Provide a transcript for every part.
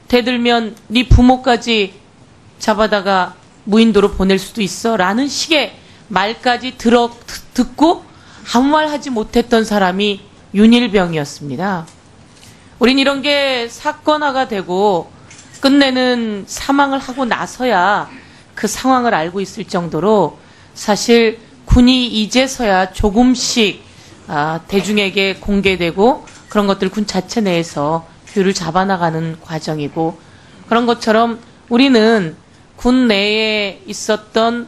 대들면 네 부모까지 잡아다가 무인도로 보낼 수도 있어 라는 식의 말까지 듣고 아무 말 하지 못했던 사람이 윤일병이었습니다. 우린 이런 게 사건화가 되고 끝내는 사망을 하고 나서야 그 상황을 알고 있을 정도로 사실 군이 이제서야 조금씩 대중에게 공개되고 그런 것들 군 자체 내에서 뷰를 잡아나가는 과정이고, 그런 것처럼 우리는 군 내에 있었던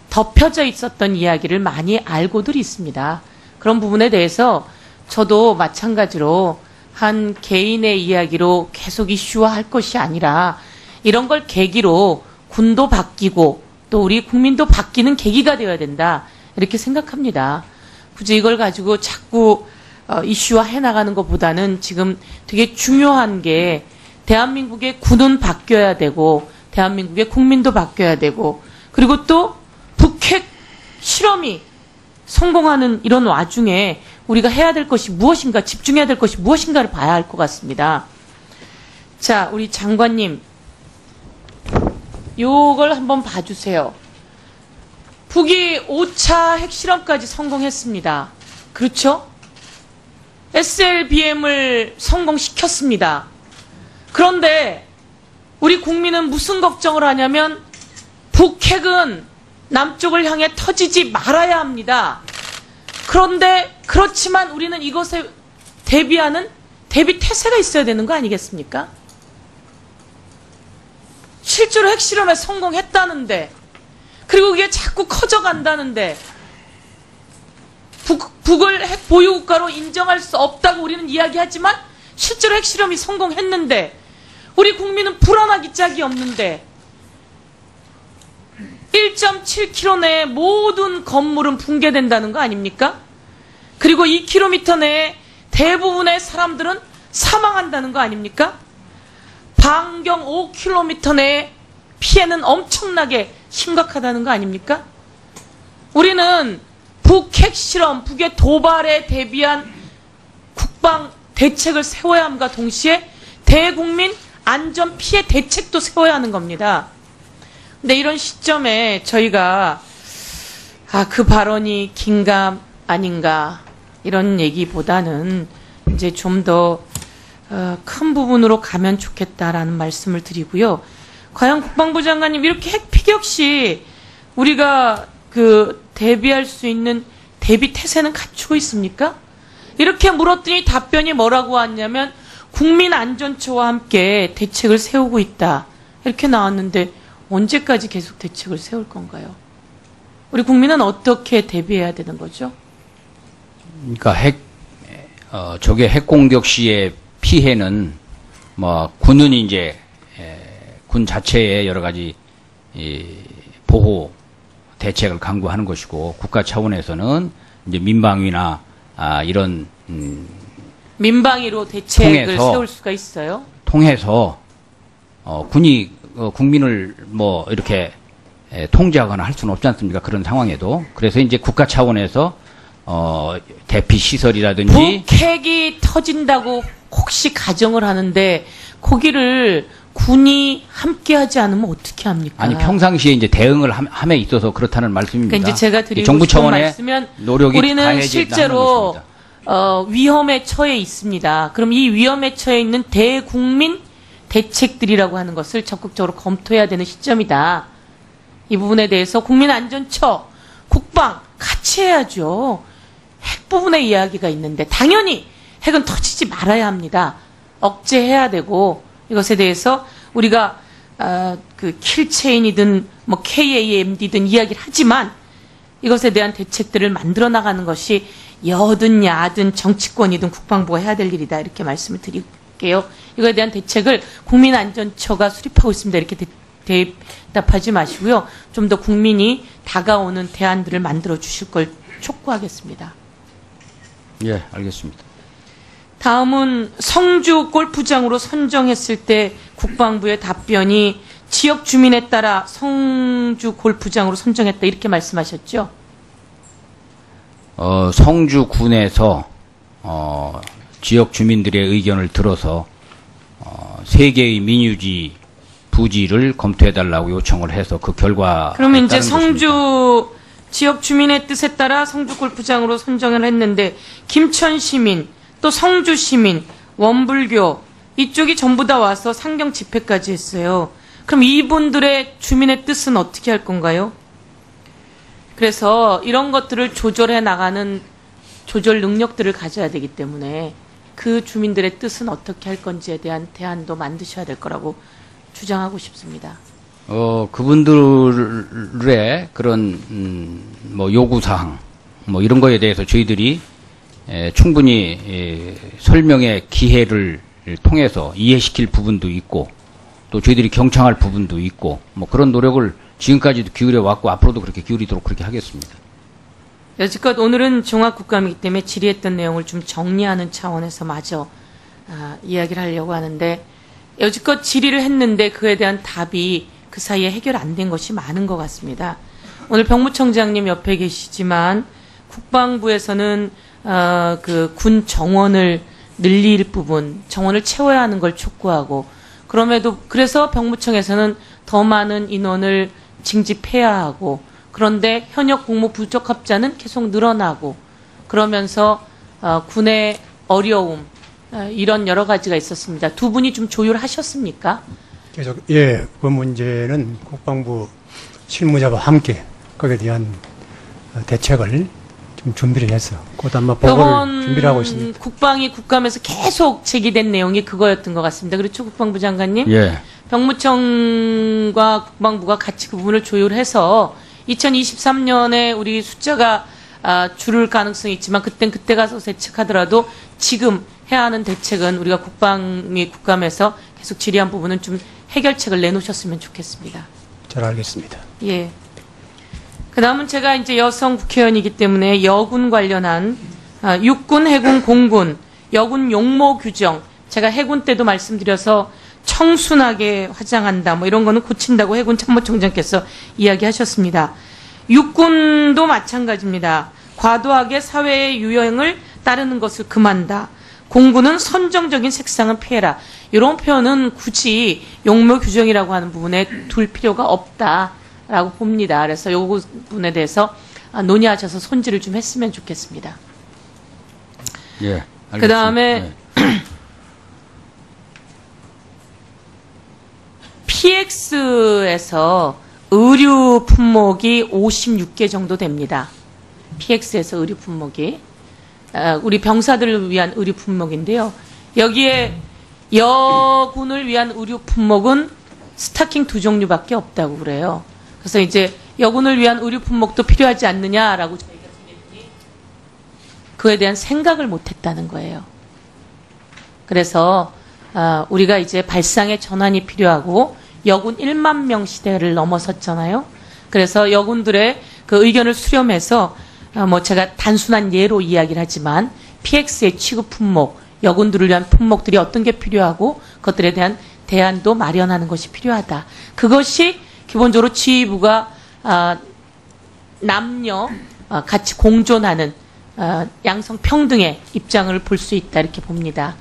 덮여져 있었던 이야기를 많이 알고들 있습니다. 그런 부분에 대해서 저도 마찬가지로 한 개인의 이야기로 계속 이슈화할 것이 아니라 이런 걸 계기로 군도 바뀌고 또 우리 국민도 바뀌는 계기가 되어야 된다, 이렇게 생각합니다. 굳이 이걸 가지고 자꾸 이슈화해 나가는 것보다는 지금 되게 중요한 게 대한민국의 군은 바뀌어야 되고 대한민국의 국민도 바뀌어야 되고, 그리고 또 북핵 실험이 성공하는 이런 와중에 우리가 해야 될 것이 무엇인가, 집중해야 될 것이 무엇인가를 봐야 할 것 같습니다. 자, 우리 장관님, 요걸 한번 봐주세요. 북이 5차 핵실험까지 성공했습니다. 그렇죠? SLBM을 성공시켰습니다. 그런데 우리 국민은 무슨 걱정을 하냐면 북핵은 남쪽을 향해 터지지 말아야 합니다. 그런데 그렇지만 우리는 이것에 대비하는 대비 태세가 있어야 되는 거 아니겠습니까? 실제로 핵실험에 성공했다는데, 그리고 그게 자꾸 커져간다는데, 북을 핵 보유국가로 인정할 수 없다고 우리는 이야기하지만 실제로 핵실험이 성공했는데 우리 국민은 불안하기 짝이 없는데 1.7km 내에 모든 건물은 붕괴된다는 거 아닙니까? 그리고 2km 내에 대부분의 사람들은 사망한다는 거 아닙니까? 반경 5km 내에 피해는 엄청나게 심각하다는 거 아닙니까? 우리는 북핵 실험, 북의 도발에 대비한 국방 대책을 세워야 함과 동시에 대국민 안전 피해 대책도 세워야 하는 겁니다. 근데 이런 시점에 저희가 그 발언이 긴가 아닌가 이런 얘기보다는 이제 좀 더 큰 부분으로 가면 좋겠다라는 말씀을 드리고요. 과연 국방부 장관님, 이렇게 핵 피격 시 우리가 대비할 수 있는 대비 태세는 갖추고 있습니까? 이렇게 물었더니 답변이 뭐라고 왔냐면 국민안전처와 함께 대책을 세우고 있다, 이렇게 나왔는데 언제까지 계속 대책을 세울 건가요? 우리 국민은 어떻게 대비해야 되는 거죠? 그러니까 적의 핵공격 시의 피해는 군은 이제 군 자체의 여러 가지 보호 대책을 강구하는 것이고, 국가 차원에서는 이제 민방위나 이런 민방위로 대책을 세울 수가 있어요? 통해서 군이 국민을 이렇게 통제하거나 할 수는 없지 않습니까? 그런 상황에도. 그래서 이제 국가 차원에서 대피 시설이라든지 북핵이 터진다고 혹시 가정을 하는데 거기를 군이 함께하지 않으면 어떻게 합니까? 아니, 평상시에 이제 대응을 함에 있어서 그렇다는 말씀입니다. 그러니까 이제 제가 드리고 정부 싶은 차원의 말씀은 노력이 우리는 실제로 위험에 처해 있습니다. 그럼 이 위험에 처해 있는 대국민 대책들이라고 하는 것을 적극적으로 검토해야 되는 시점이다. 이 부분에 대해서 국민안전처, 국방 같이 해야죠. 핵 부분의 이야기가 있는데 당연히 핵은 터지지 말아야 합니다. 억제해야 되고, 이것에 대해서 우리가 킬체인이든 KAMD든 이야기를 하지만 이것에 대한 대책들을 만들어 나가는 것이 여든 야든 정치권이든 국방부가 해야 될 일이다, 이렇게 말씀을 드릴게요. 이거에 대한 대책을 국민안전처가 수립하고 있습니다, 이렇게 대답하지 마시고요. 좀 더 국민이 다가오는 대안들을 만들어 주실 걸 촉구하겠습니다. 예, 알겠습니다. 다음은 성주 골프장으로 선정했을 때 국방부의 답변이 지역 주민에 따라 성주 골프장으로 선정했다, 이렇게 말씀하셨죠? 성주군에서 지역 주민들의 의견을 들어서 세 개의 민유지 부지를 검토해달라고 요청을 해서 그 결과. 그러면 이제 성주 지역 주민의 뜻에 따라 성주 골프장으로 선정을 했는데 김천 시민, 또 성주 시민, 원불교 이쪽이 전부 다 와서 상경 집회까지 했어요. 그럼 이분들의 주민의 뜻은 어떻게 할 건가요? 그래서 이런 것들을 조절해 나가는 조절 능력들을 가져야 되기 때문에 그 주민들의 뜻은 어떻게 할 건지에 대한 대안도 만드셔야 될 거라고 주장하고 싶습니다. 그분들의 그런 뭐 요구사항 뭐 이런 거에 대해서 저희들이 충분히 설명의 기회를 통해서 이해시킬 부분도 있고 또 저희들이 경청할 부분도 있고 뭐 그런 노력을 지금까지도 기울여 왔고 앞으로도 그렇게 기울이도록 그렇게 하겠습니다. 여지껏 오늘은 종합국감이기 때문에 질의했던 내용을 좀 정리하는 차원에서 마저 이야기를 하려고 하는데 여지껏 질의를 했는데 그에 대한 답이 그 사이에 해결 안 된 것이 많은 것 같습니다. 오늘 병무청장님 옆에 계시지만 국방부에서는 그 군 정원을 늘릴 부분, 정원을 채워야 하는 걸 촉구하고 그래서 병무청에서는 더 많은 인원을 징집해야 하고 그런데 현역 공무 부적합자는 계속 늘어나고 그러면서 군의 어려움 이런 여러 가지가 있었습니다. 두 분이 좀 조율하셨습니까? 계속 그 문제는 국방부 실무자와 함께 거기에 대한 대책을 좀 준비를 해서 곧 아마 보고를 준비를 하고 있습니다. 국방위 국감에서 계속 제기된 내용이 그거였던 것 같습니다. 그렇죠, 국방부 장관님? 예. 병무청과 국방부가 같이 그 부분을 조율해서 2023년에 우리 숫자가 줄을 가능성이 있지만 그때 가서 대책하더라도 지금 해야 하는 대책은 우리가 국방위 국감에서 계속 질의한 부분은 좀 해결책을 내놓으셨으면 좋겠습니다. 잘 알겠습니다. 예. 그 다음은 제가 이제 여성 국회의원이기 때문에 여군 관련한 육군, 해군, 공군, 여군 용모 규정 제가 해군 때도 말씀드려서 청순하게 화장한다 뭐 이런 거는 고친다고 해군 참모총장께서 이야기하셨습니다. 육군도 마찬가지입니다. 과도하게 사회의 유행을 따르는 것을 금한다. 공군은 선정적인 색상은 피해라. 이런 표현은 굳이 용모 규정이라고 하는 부분에 둘 필요가 없다라고 봅니다. 그래서 이 부분에 대해서 논의하셔서 손질을 좀 했으면 좋겠습니다. 예. 알겠습니다. 그 다음에 예. PX에서 의류 품목이 56개 정도 됩니다. PX에서 의류 품목이. 우리 병사들을 위한 의류 품목인데요. 여기에 여군을 위한 의류 품목은 스타킹 2종류밖에 없다고 그래요. 그래서 이제 여군을 위한 의류 품목도 필요하지 않느냐라고 저희가 생각했더니 그에 대한 생각을 못했다는 거예요. 그래서 우리가 이제 발상의 전환이 필요하고 여군 1만 명 시대를 넘어섰잖아요. 그래서 여군들의 그 의견을 수렴해서 뭐 제가 단순한 예로 이야기를 하지만 PX의 취급 품목, 여군들을 위한 품목들이 어떤 게 필요하고 그것들에 대한 대안도 마련하는 것이 필요하다. 그것이 기본적으로 지휘부가 남녀 같이 공존하는 양성평등의 입장을 볼 수 있다 이렇게 봅니다.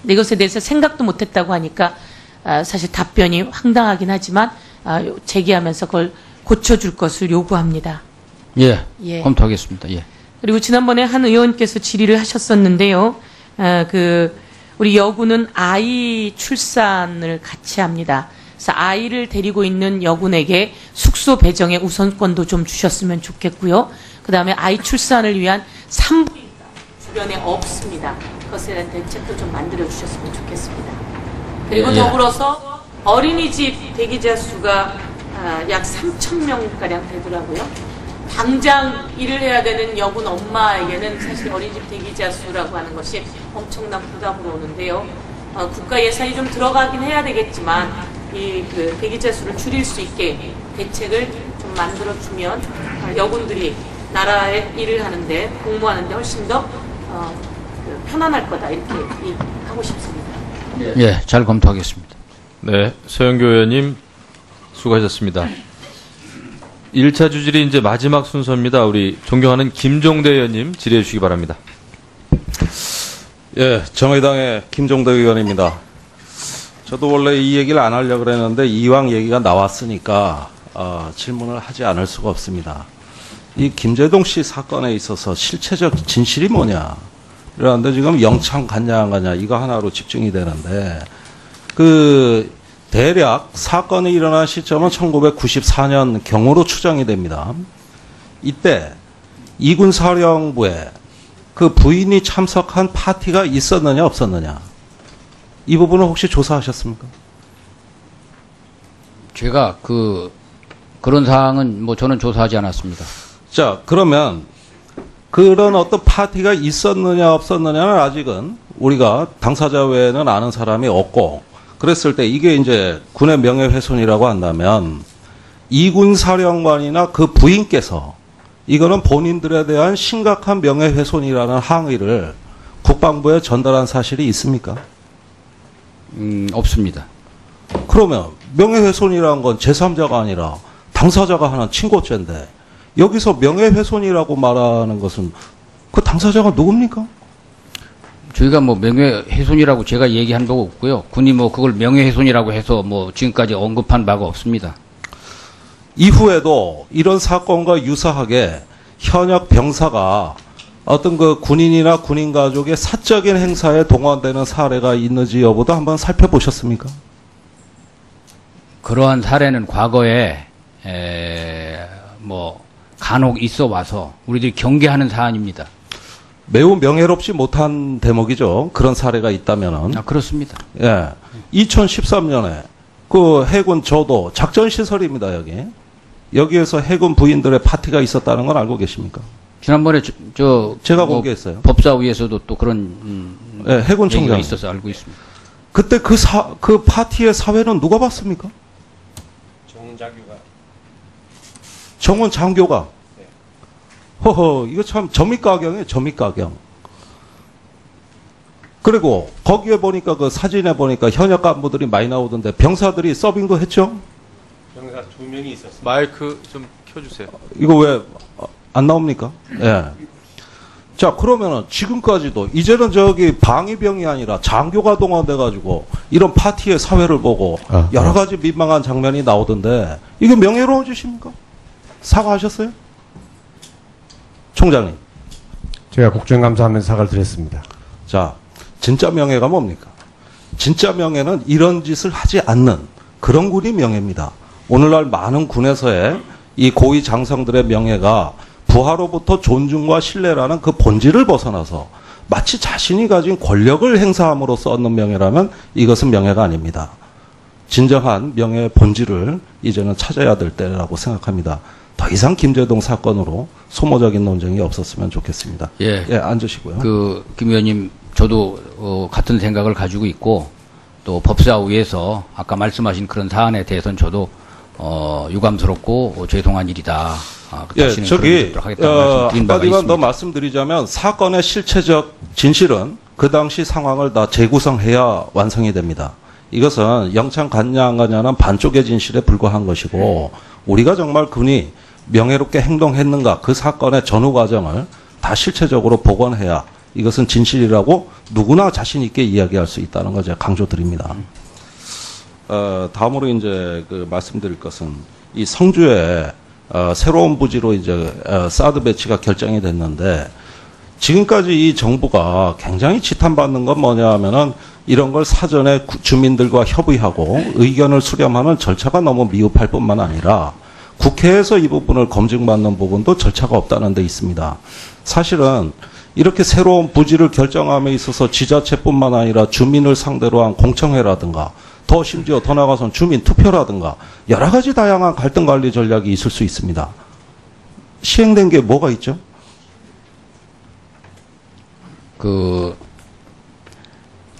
근데 이것에 대해서 생각도 못했다고 하니까 사실 답변이 황당하긴 하지만 제기하면서 그걸 고쳐줄 것을 요구합니다. 예. 예. 검토하겠습니다. 예. 그리고 지난번에 한 의원께서 질의를 하셨었는데요. 우리 여군은 아이 출산을 같이 합니다. 그래서 아이를 데리고 있는 여군에게 숙소 배정의 우선권도 좀 주셨으면 좋겠고요. 그 다음에 아이 출산을 위한 산부인과 주변에 없습니다. 그것에 대한 대책도 좀 만들어 주셨으면 좋겠습니다. 그리고 더불어서 어린이집 대기자 수가 약 3,000명가량 되더라고요. 당장 일을 해야 되는 여군 엄마에게는 사실 어린이집 대기자 수라고 하는 것이 엄청난 부담으로 오는데요. 국가 예산이 좀 들어가긴 해야 되겠지만 그 대기자 수를 줄일 수 있게 대책을 좀 만들어주면 여군들이 나라의 일을 하는데 공무하는데 훨씬 더 편안할 거다 이렇게 하고 싶습니다. 예, 잘 검토하겠습니다. 네, 서영교 의원님 수고하셨습니다. 1차 주질이 이제 마지막 순서입니다. 우리 존경하는 김종대 의원님 질의해 주시기 바랍니다. 예, 정의당의 김종대 의원입니다. 저도 원래 이 얘기를 안 하려고 그랬는데 이왕 얘기가 나왔으니까 질문을 하지 않을 수가 없습니다. 이 김재동 씨 사건에 있어서 실체적 진실이 뭐냐? 그런데 지금 영창 갔냐 안 갔냐 이거 하나로 집중이 되는데 그 대략 사건이 일어난 시점은 1994년 경으로 추정이 됩니다. 이때 이군 사령부에 그 부인이 참석한 파티가 있었느냐 없었느냐 이 부분은 혹시 조사하셨습니까? 제가 그런 사항은 뭐 저는 조사하지 않았습니다. 자, 그러면 그런 어떤 파티가 있었느냐 없었느냐는 아직은 우리가 당사자 외에는 아는 사람이 없고 그랬을 때 이게 이제 군의 명예훼손이라고 한다면 이군 사령관이나 그 부인께서 이거는 본인들에 대한 심각한 명예훼손이라는 항의를 국방부에 전달한 사실이 있습니까? 없습니다. 그러면 명예훼손이라는 건 제3자가 아니라 당사자가 하는 친고죄인데 여기서 명예훼손이라고 말하는 것은 그 당사자가 누굽니까? 저희가 뭐 명예훼손이라고 제가 얘기한 바가 없고요. 군이 뭐 그걸 명예훼손이라고 해서 뭐 지금까지 언급한 바가 없습니다. 이후에도 이런 사건과 유사하게 현역 병사가 어떤 그 군인이나 군인 가족의 사적인 행사에 동원되는 사례가 있는지 여부도 한번 살펴보셨습니까? 그러한 사례는 과거에 뭐 간혹 있어 와서 우리들이 경계하는 사안입니다. 매우 명예롭지 못한 대목이죠. 그런 사례가 있다면은. 그렇습니다. 예. 2013년에 그 해군 저도 작전 시설입니다, 여기. 여기에서 해군 부인들의 파티가 있었다는 건 알고 계십니까? 지난번에 제가 뭐 공개했어요. 법사위에서도 또 그런 예, 해군 얘기가 총장 있어서 알고 있습니다. 그때 그 파티의 사회는 누가 봤습니까? 정원 장교가. 허허, 이거 참 점입가경이에요, 점입가경. 그리고 거기에 보니까 그 사진에 보니까 현역 간부들이 많이 나오던데 병사들이 서빙도 했죠? 병사 2명이 있었어요. 마이크 좀 켜주세요. 이거 왜 안 나옵니까? 예. 자, 그러면은 지금까지도 이제는 저기 방위병이 아니라 장교가 동원돼가지고 이런 파티의 사회를 보고 여러 가지 민망한 장면이 나오던데 이게 명예로운 짓입니까? 사과하셨어요? 총장님. 제가 국정감사하면서 사과를 드렸습니다. 자, 진짜 명예가 뭡니까? 진짜 명예는 이런 짓을 하지 않는 그런 군이 명예입니다. 오늘날 많은 군에서의 이 고위 장성들의 명예가 부하로부터 존중과 신뢰라는 그 본질을 벗어나서 마치 자신이 가진 권력을 행사함으로써 얻는 명예라면 이것은 명예가 아닙니다. 진정한 명예의 본질을 이제는 찾아야 될 때라고 생각합니다. 더 이상 김재동 사건으로 소모적인 논쟁이 없었으면 좋겠습니다. 예, 앉으시고요. 김 의원님, 저도 같은 생각을 가지고 있고 또 법사위에서 아까 말씀하신 그런 사안에 대해서는 저도 유감스럽고 죄송한 일이다. 예, 저기 한마디만 더 말씀드리자면 사건의 실체적 진실은 그 당시 상황을 다 재구성해야 완성이 됩니다. 이것은 영창 갔냐 안 갔냐는 반쪽의 진실에 불과한 것이고 우리가 정말 군이 명예롭게 행동했는가 그 사건의 전후 과정을 다 실체적으로 복원해야 이것은 진실이라고 누구나 자신 있게 이야기할 수 있다는 걸 제가 강조드립니다. 다음으로 이제 그 말씀드릴 것은 이 성주에 새로운 부지로 이제 사드 배치가 결정이 됐는데 지금까지 이 정부가 굉장히 지탄받는 건 뭐냐 하면은 이런 걸 사전에 주민들과 협의하고 의견을 수렴하는 절차가 너무 미흡할 뿐만 아니라 국회에서 이 부분을 검증받는 부분도 절차가 없다는 데 있습니다. 사실은 이렇게 새로운 부지를 결정함에 있어서 지자체뿐만 아니라 주민을 상대로 한 공청회라든가 더 심지어 더 나아가서는 주민 투표라든가 여러 가지 다양한 갈등 관리 전략이 있을 수 있습니다. 시행된 게 뭐가 있죠?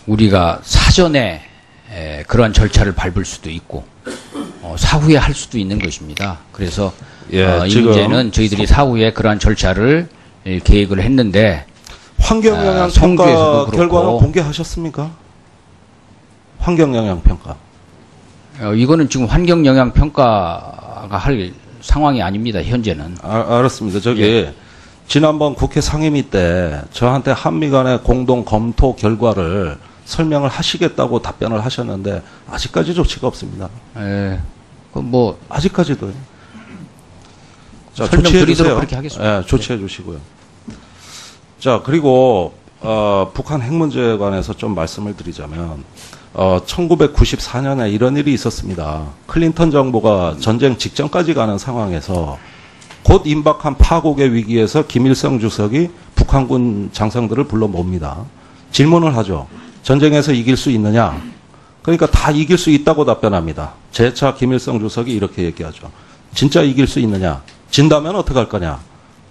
우리가 사전에 그러한 절차를 밟을 수도 있고 사후에 할 수도 있는 것입니다. 그래서 이 문제는 저희들이 사후에 그러한 절차를 계획을 했는데 환경영향 평가 결과는 공개하셨습니까? 환경영향평가. 이거는 지금 환경영향평가가 할 상황이 아닙니다. 현재는. 알았습니다. 저기 지난번 국회 상임위 때 저한테 한미 간의 공동 검토 결과를 설명을 하시겠다고 답변을 하셨는데 아직까지 조치가 없습니다. 뭐 아직까지도요. 자, 설명드리도록 그렇게 하겠습니다. 조치해 주시고요. 자, 그리고 북한 핵 문제에 관해서 좀 말씀을 드리자면 1994년에 이런 일이 있었습니다. 클린턴 정부가 전쟁 직전까지 가는 상황에서 곧 임박한 파국의 위기에서 김일성 주석이 북한군 장성들을 불러 모읍니다. 질문을 하죠. 전쟁에서 이길 수 있느냐? 그러니까 다 이길 수 있다고 답변합니다. 재차 김일성 주석이 이렇게 얘기하죠. 진짜 이길 수 있느냐? 진다면 어떻게 할 거냐?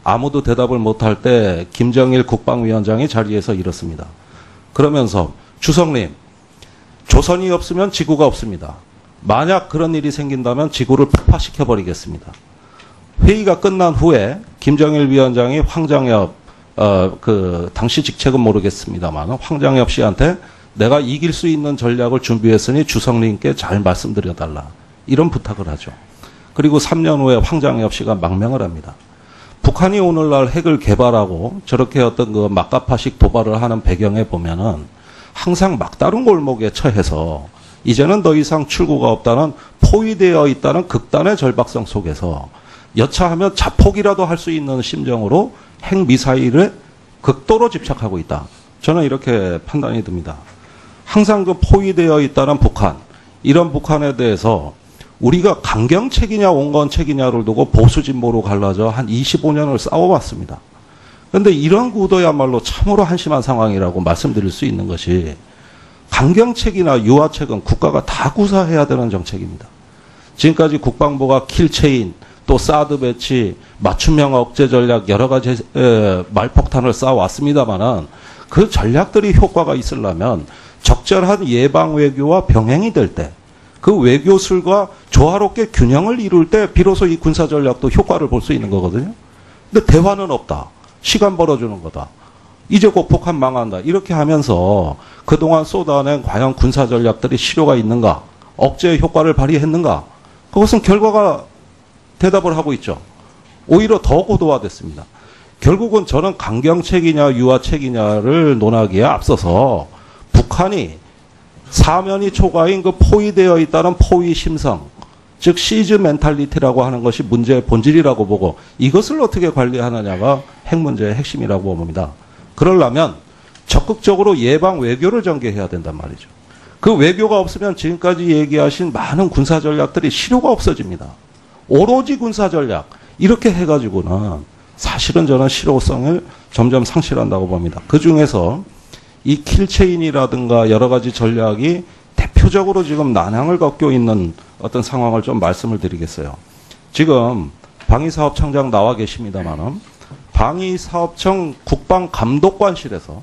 아무도 대답을 못할 때 김정일 국방위원장이 자리에서 이렇습니다. 그러면서 주석님, 조선이 없으면 지구가 없습니다. 만약 그런 일이 생긴다면 지구를 폭파시켜버리겠습니다. 회의가 끝난 후에 김정일 위원장이 황장엽, 당시 직책은 모르겠습니다만 황장엽 씨한테 내가 이길 수 있는 전략을 준비했으니 주석님께 잘 말씀드려달라. 이런 부탁을 하죠. 그리고 3년 후에 황장엽 씨가 망명을 합니다. 북한이 오늘날 핵을 개발하고 저렇게 어떤 그 막가파식 도발을 하는 배경에 보면은 항상 막다른 골목에 처해서 이제는 더 이상 출구가 없다는 포위되어 있다는 극단의 절박성 속에서 여차하면 자폭이라도 할 수 있는 심정으로 핵미사일에 극도로 집착하고 있다. 저는 이렇게 판단이 듭니다. 항상 그 포위되어 있다는 북한, 이런 북한에 대해서 우리가 강경책이냐 온건책이냐를 두고 보수진보로 갈라져 한 25년을 싸워왔습니다. 그런데 이런 구도야말로 참으로 한심한 상황이라고 말씀드릴 수 있는 것이 강경책이나 유화책은 국가가 다 구사해야 되는 정책입니다. 지금까지 국방부가 킬체인, 또 사드 배치, 맞춤형 억제 전략 여러 가지 말폭탄을 쌓아왔습니다만은 그 전략들이 효과가 있으려면 적절한 예방 외교와 병행이 될 때, 그 외교술과 조화롭게 균형을 이룰 때 비로소 이 군사 전략도 효과를 볼 수 있는 거거든요. 근데 대화는 없다. 시간 벌어주는 거다. 이제 곧 북한 망한다. 이렇게 하면서 그동안 쏟아낸 과연 군사 전략들이 실효가 있는가? 억제의 효과를 발휘했는가? 그것은 결과가 대답을 하고 있죠. 오히려 더 고도화됐습니다. 결국은 저는 강경책이냐 유화책이냐를 논하기에 앞서서 북한이 사면이 초과인 그 포위되어 있다는 포위 심성, 즉 시즈 멘탈리티라고 하는 것이 문제의 본질이라고 보고 이것을 어떻게 관리하느냐가 핵 문제의 핵심이라고 봅니다. 그러려면 적극적으로 예방 외교를 전개해야 된단 말이죠. 그 외교가 없으면 지금까지 얘기하신 많은 군사 전략들이 실효가 없어집니다. 오로지 군사 전략 이렇게 해가지고는 사실은 저는 실효성을 점점 상실한다고 봅니다. 그중에서 이 킬체인이라든가 여러 가지 전략이 대표적으로 지금 난항을 겪고 있는 어떤 상황을 좀 말씀을 드리겠어요. 지금 방위사업청장 나와 계십니다만은 방위사업청 국방감독관실에서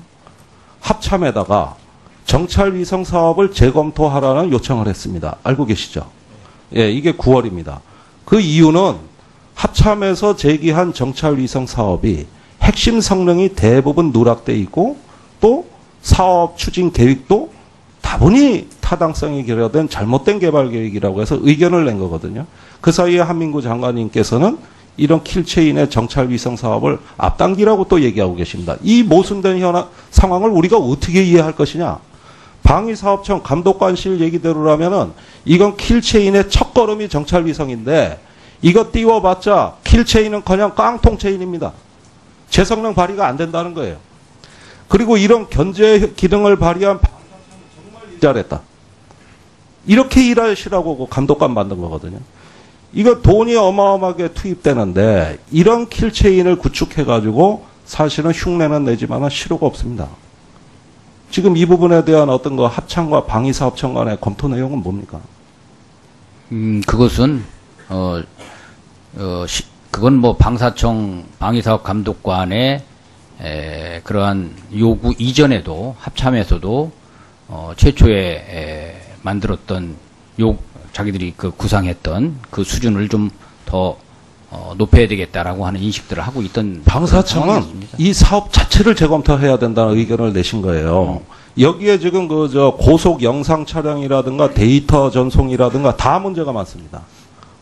합참에다가 정찰위성 사업을 재검토하라는 요청을 했습니다. 알고 계시죠? 예, 이게 9월입니다. 그 이유는 합참에서 제기한 정찰위성 사업이 핵심 성능이 대부분 누락돼 있고 또 사업 추진 계획도 다분히 타당성이 결여된 잘못된 개발 계획이라고 해서 의견을 낸 거거든요. 그 사이에 한민구 장관님께서는 이런 킬체인의 정찰위성 사업을 앞당기라고 또 얘기하고 계십니다. 이 모순된 상황을 우리가 어떻게 이해할 것이냐. 방위사업청 감독관실 얘기대로라면은 이건 킬체인의 첫걸음이 정찰위성인데 이거 띄워봤자 킬체인은 그냥 깡통체인입니다. 제 성능 발휘가 안 된다는 거예요. 그리고 이런 견제 기능을 발휘한 방사청이 정말 잘했다. 이렇게 일하시라고 감독관 만든 거거든요. 이거 돈이 어마어마하게 투입되는데 이런 킬체인을 구축해가지고 사실은 흉내는 내지만 실효가 없습니다. 지금 이 부분에 대한 어떤 거 합참과 방위사업청 간의 검토 내용은 뭡니까? 그것은 그건 뭐 방사청 방위사업 감독관의 그러한 요구 이전에도 합참에서도 최초에 만들었던 자기들이 그 구상했던 그 수준을 좀 더 높여야 되겠다라고 하는 인식들을 하고 있던 방사청은 이 사업 자체를 재검토해야 된다는 의견을 내신 거예요. 여기에 지금 고속 영상 촬영이라든가 데이터 전송이라든가 다 문제가 많습니다.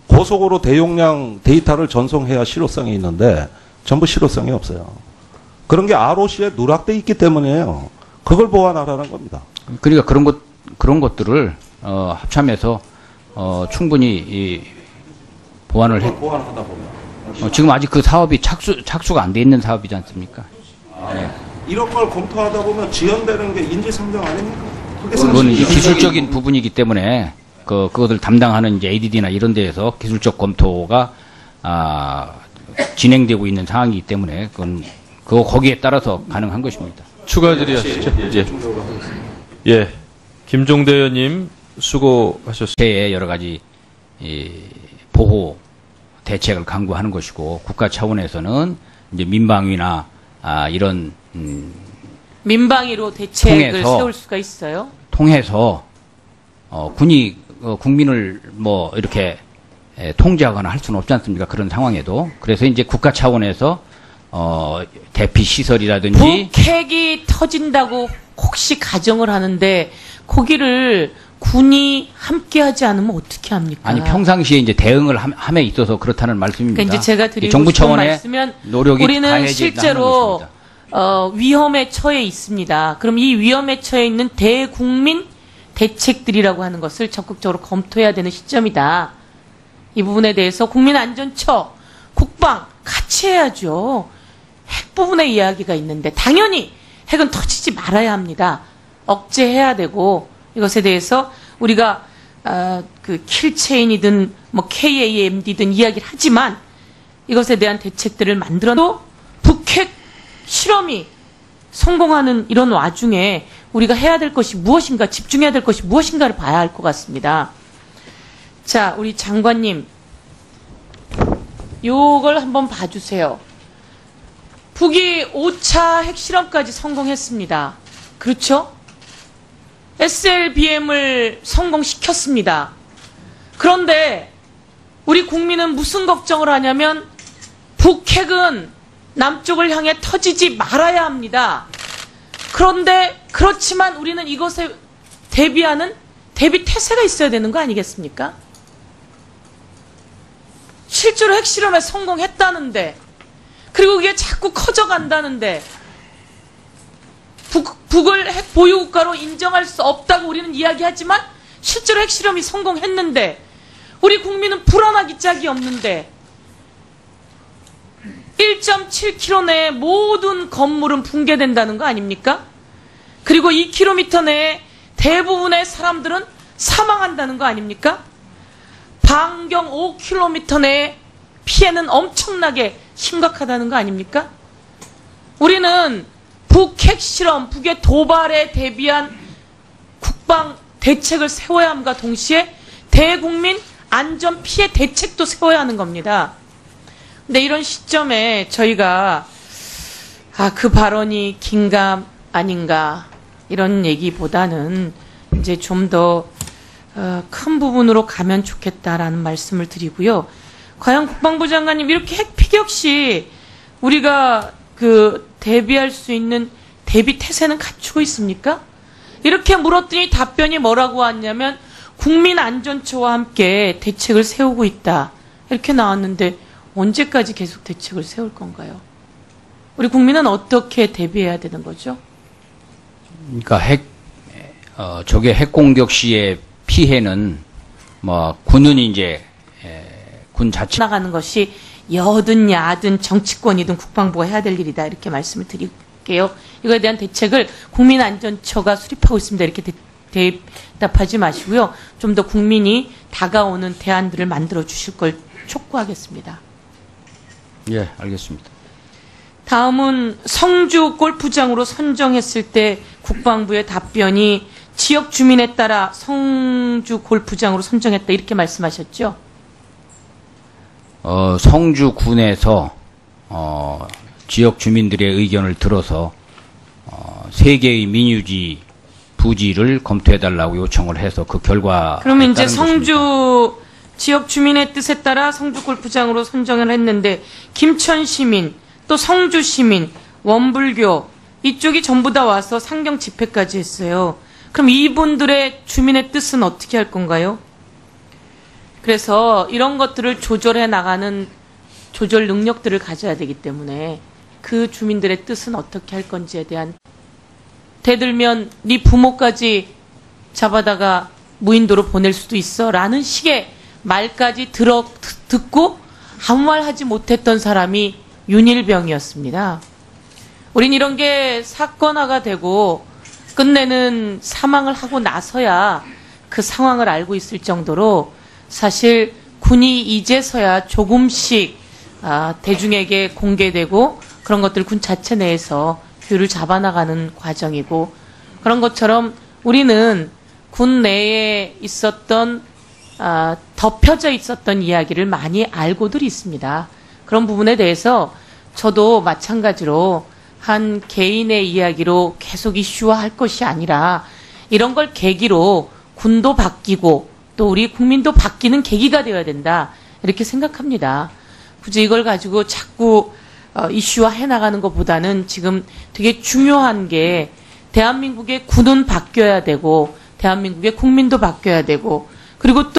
고속으로 대용량 데이터를 전송해야 실효성이 있는데 전부 실효성이 없어요. 그런 게 ROC에 누락돼 있기 때문이에요. 그걸 보완하라는 겁니다. 그러니까 그런 것들을 합참에서 충분히 보완을 해. 보완하다 보면 지금 아직 그 사업이 착수가 안 돼 있는 사업이지 않습니까? 네. 이런 걸 검토하다 보면 지연되는 게 인지상정 아닙니까? 그게 그건 이제 사실 기술적인 부분이기 때문에 그것을 담당하는 이제 ADD나 이런 데에서 기술적 검토가 진행되고 있는 상황이기 때문에 거기에 따라서 가능한 것입니다. 추가 질의하시죠. 예. 김종대 의원님 수고하셨습니다. 의 여러 가지 보호 대책을 강구하는 것이고 국가 차원에서는 이제 민방위나 이런 민방위로 대책을 통해서 세울 수가 있어요? 통해서 군이 국민을 뭐 이렇게 통제하거나 할 수는 없지 않습니까? 그런 상황에도. 그래서 이제 국가 차원에서 대피 시설이라든지 북핵이 터진다고 혹시 가정을 하는데 거기를 군이 함께하지 않으면 어떻게 합니까? 아니 평상시에 이제 대응을 함에 있어서 그렇다는 말씀입니다. 그러니까 이제 제가 드리고 정부 싶은 차원의 말씀은 노력이 우리는 다해진다는 실제로 것입니다. 위험에 처해 있습니다. 그럼 이 위험에 처해 있는 대국민 대책들이라고 하는 것을 적극적으로 검토해야 되는 시점이다. 이 부분에 대해서 국민안전처, 국방 같이 해야죠. 핵 부분의 이야기가 있는데 당연히 핵은 터지지 말아야 합니다. 억제해야 되고 이것에 대해서 우리가 그 킬체인이든 뭐 KAMD든 이야기를 하지만 이것에 대한 대책들을 만들어도 북핵 실험이 성공하는 이런 와중에 우리가 해야 될 것이 무엇인가, 집중해야 될 것이 무엇인가를 봐야 할 것 같습니다. 자, 우리 장관님, 요걸 한번 봐주세요. 북이 5차 핵실험까지 성공했습니다. 그렇죠? SLBM을 성공시켰습니다. 그런데 우리 국민은 무슨 걱정을 하냐면 북핵은 남쪽을 향해 터지지 말아야 합니다. 그런데 그렇지만 우리는 이것에 대비하는 대비 태세가 있어야 되는 거 아니겠습니까? 실제로 핵실험에 성공했다는데 그리고 그게 자꾸 커져간다는데 북을 핵 보유국가로 인정할 수 없다고 우리는 이야기하지만 실제로 핵실험이 성공했는데 우리 국민은 불안하기 짝이 없는데 1.7km 내에 모든 건물은 붕괴된다는 거 아닙니까? 그리고 2km 내에 대부분의 사람들은 사망한다는 거 아닙니까? 반경 5km 내에 피해는 엄청나게 심각하다는 거 아닙니까? 우리는 북핵 실험, 북의 도발에 대비한 국방 대책을 세워야 함과 동시에 대국민 안전 피해 대책도 세워야 하는 겁니다. 근데 이런 시점에 저희가 그 발언이 긴감 아닌가 이런 얘기보다는 이제 좀 더 큰 부분으로 가면 좋겠다라는 말씀을 드리고요. 과연 국방부 장관님 이렇게 핵 피격 시 우리가 대비할 수 있는 대비 태세는 갖추고 있습니까? 이렇게 물었더니 답변이 뭐라고 왔냐면 국민안전처와 함께 대책을 세우고 있다. 이렇게 나왔는데 언제까지 계속 대책을 세울 건가요? 우리 국민은 어떻게 대비해야 되는 거죠? 그러니까 적의 핵 공격 시의 피해는 뭐 군은 이제 군 자체 나가는 것이 여든 야든 정치권이든 국방부가 해야 될 일이다 이렇게 말씀을 드릴게요. 이거에 대한 대책을 국민안전처가 수립하고 있습니다. 이렇게 대답하지 마시고요. 좀 더 국민이 다가오는 대안들을 만들어 주실 걸 촉구하겠습니다. 예, 알겠습니다. 다음은 성주 골프장으로 선정했을 때 국방부의 답변이 지역 주민에 따라 성주 골프장으로 선정했다 이렇게 말씀하셨죠? 성주군에서 지역 주민들의 의견을 들어서 3개의 민유지 부지를 검토해달라고 요청을 해서 그 결과 그러면 이제 성주 지역 주민의 뜻에 따라 성주 골프장으로 선정을 했는데 김천 시민 또 성주 시민 원불교 이쪽이 전부 다 와서 상경 집회까지 했어요. 그럼 이분들의 주민의 뜻은 어떻게 할 건가요? 그래서 이런 것들을 조절해 나가는 조절 능력들을 가져야 되기 때문에 그 주민들의 뜻은 어떻게 할 건지에 대한 대들면 네 부모까지 잡아다가 무인도로 보낼 수도 있어 라는 식의 말까지 듣고 아무 말 하지 못했던 사람이 윤일병이었습니다. 우린 이런 게 사건화가 되고 끝내는 사망을 하고 나서야 그 상황을 알고 있을 정도로 사실 군이 이제서야 조금씩 대중에게 공개되고 그런 것들 군 자체 내에서 규율을 잡아나가는 과정이고, 그런 것처럼 우리는 군 내에 있었던 덮여져 있었던 이야기를 많이 알고들 있습니다. 그런 부분에 대해서 저도 마찬가지로 한 개인의 이야기로 계속 이슈화할 것이 아니라 이런 걸 계기로 군도 바뀌고 또 우리 국민도 바뀌는 계기가 되어야 된다, 이렇게 생각합니다. 굳이 이걸 가지고 자꾸 이슈화해 나가는 것보다는 지금 되게 중요한 게 대한민국의 군은 바뀌어야 되고 대한민국의 국민도 바뀌어야 되고, 그리고 또